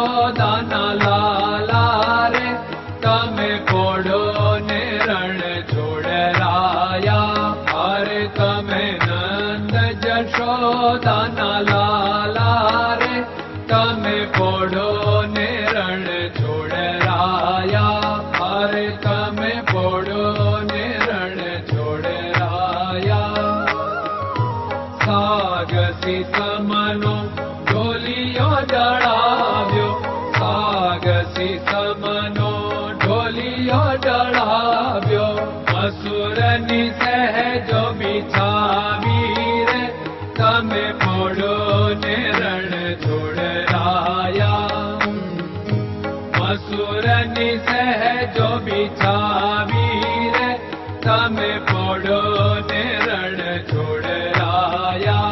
જશોદાના લાલા રે તમે પોડો ને રણ છોડરાયા. અરે તમે નંદ જશોદાના લાલા રે તમે પોડો ને રણ છોડરાયા. અરે તમે પોડો ને રણ છોડરાયા. સાગસી સમનો ઢોલિયો ડળાવ્યો, સાગસી સમનો ઢોલિયો ડળાવ્યો. મસૂરની સહેજો બિછાવી રે તમે પોડો ને રણ છોડરાયા. મસૂરની સહેજો બિછાવી રે તમે પોડો ને રણ છોડરાયા.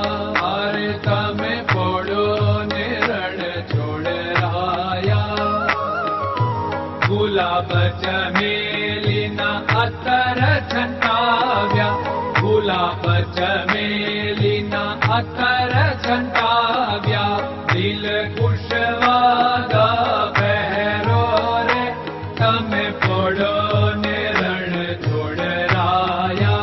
અરે તમે પોડો ને રણ છોડરાયા. ગુલાબ ચમેલીના અત્તર છંટાવ્યા, ગુલાબ ચમેલીના અત્તર છંટાવ્યા. દિલ કુશવાદા પહેરો રે તમે પોડો ને રણ છોડરાયા.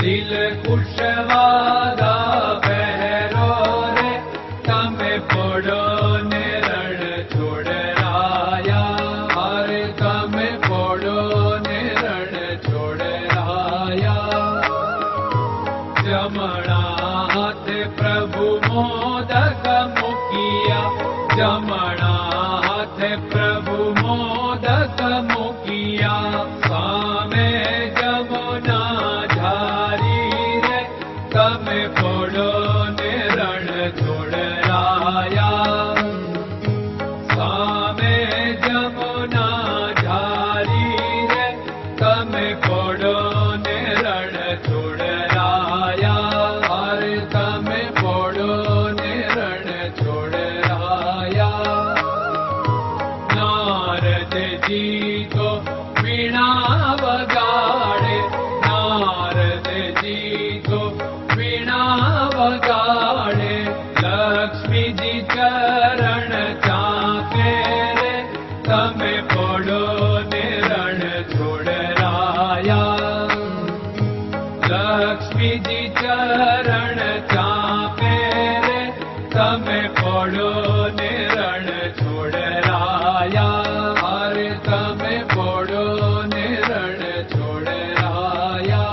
દિલ કુશવાદા પહેરો રે તમે પોડો ને રણ છોડરાયા. અરે તમે પોડો ને રણ છોડરાયા. જમણા હાથે પ્રભુ મોદક મૂકિયા, જમણા હાથે પ્રભુ મોદક મૂકિયા. સામે જમુના ઝારી રે તમે પોડો ને રણ છોડરાયા. સામે જમુના ઝારી રે તમે પોડો ને રણ છોડરાયા. અરે તમે પોડો ને રણ છોડરાયા. નારદજી તો વીણા વગાડે, નારદજી તો વીણા વગાડે. લક્ષ્મીજી ચરણ ચાકે રે તમે પોડો ને રણ છોડરાયા. લક્ષ્મીજી ચરણ ચાપે રે તમે પોડો ને રણ છોડરાયા. અરે તમે પોડો ને રણ છોડરાયા.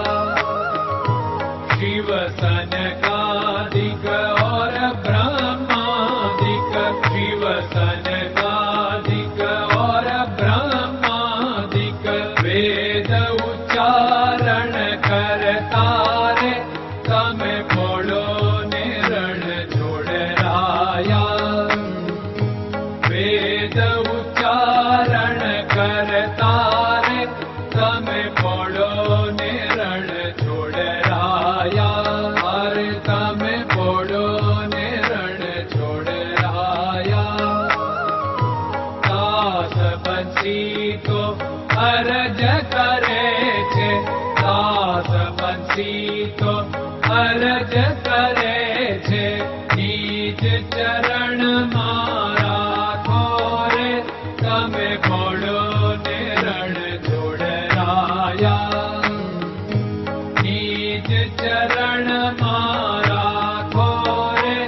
શિવ સનકાદિક और ब्रह्मादिक, शिव सनकादिक और ब्रह्मादिक. वेद उच्चारण करता रे તમે પોડો ને રણ છોડરાયા. વેદ ઉચ્ચારણ કરતા રે તમે પોડો ને રણ છોડરાયા. અરે તમે પોડો ને રણ છોડરાયા. દાસ બંસી તો અરજ કરે છે, દાસ બંસી તો અરજ કરે છે. નીચ ચરણ મારા ખોરે તમે પોડો ને રણ છોડરાયા. નીચ ચરણ મારા ખોરે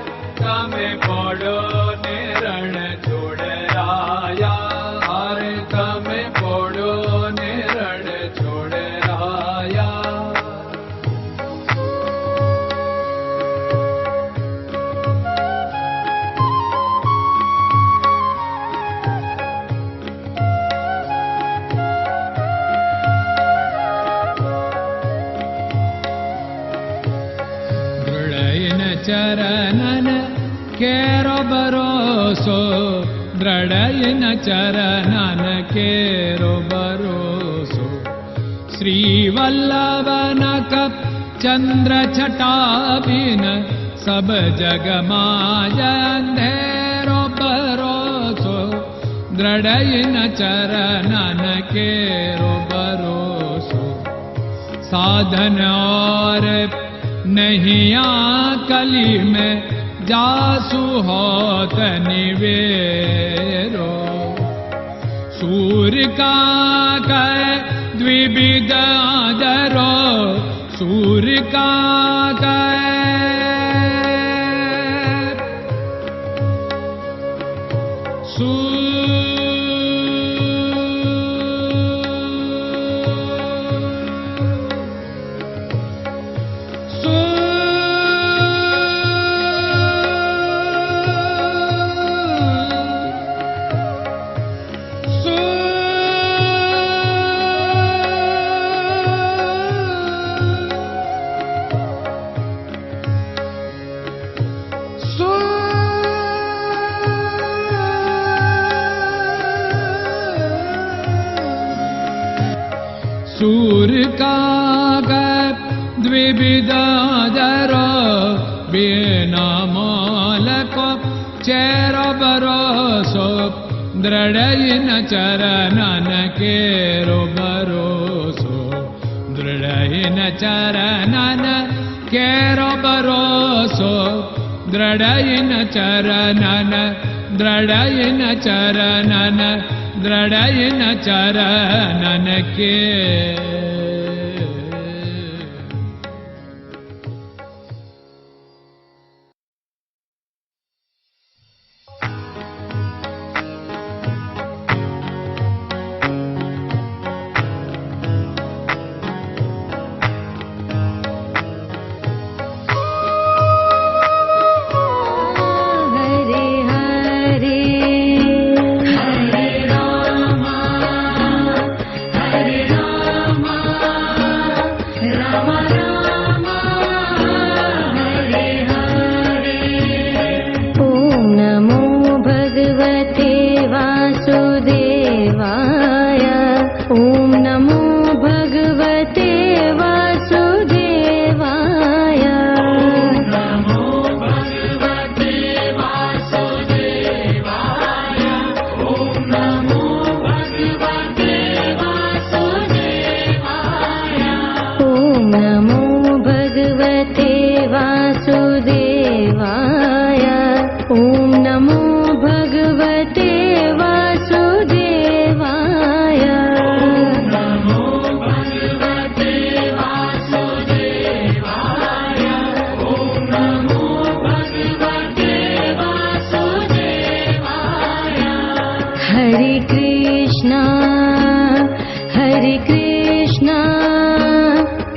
તમે પોડો ને રણ છોડરાયા. અરે તમે પોડો ને રણ છોડરાયા. ચરણન કેરો ભરોસો, દ્રઢયન ચરણન કેરો ભરોસો. શ્રી વલ્લભન કપ ચંદ્ર છટાબિન સબ જગમાં અંધેરો ભરોસો. દ્રઢયન ચરણન કેરો ભરોસો. साधन और नहीं कली में जासु होत निवेरो सूर्य का कै द्विविध आदरो सूर्य का सूर्य का द्विविधादर बिना मालको चेर भरोसो दृढ़ चरणन केरो भरोसो दृढ़ चरणन केरो भरोसो दृढ़ चरणन दृढ़ चरणन दृढ़ चरणन के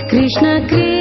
Krishna Krishna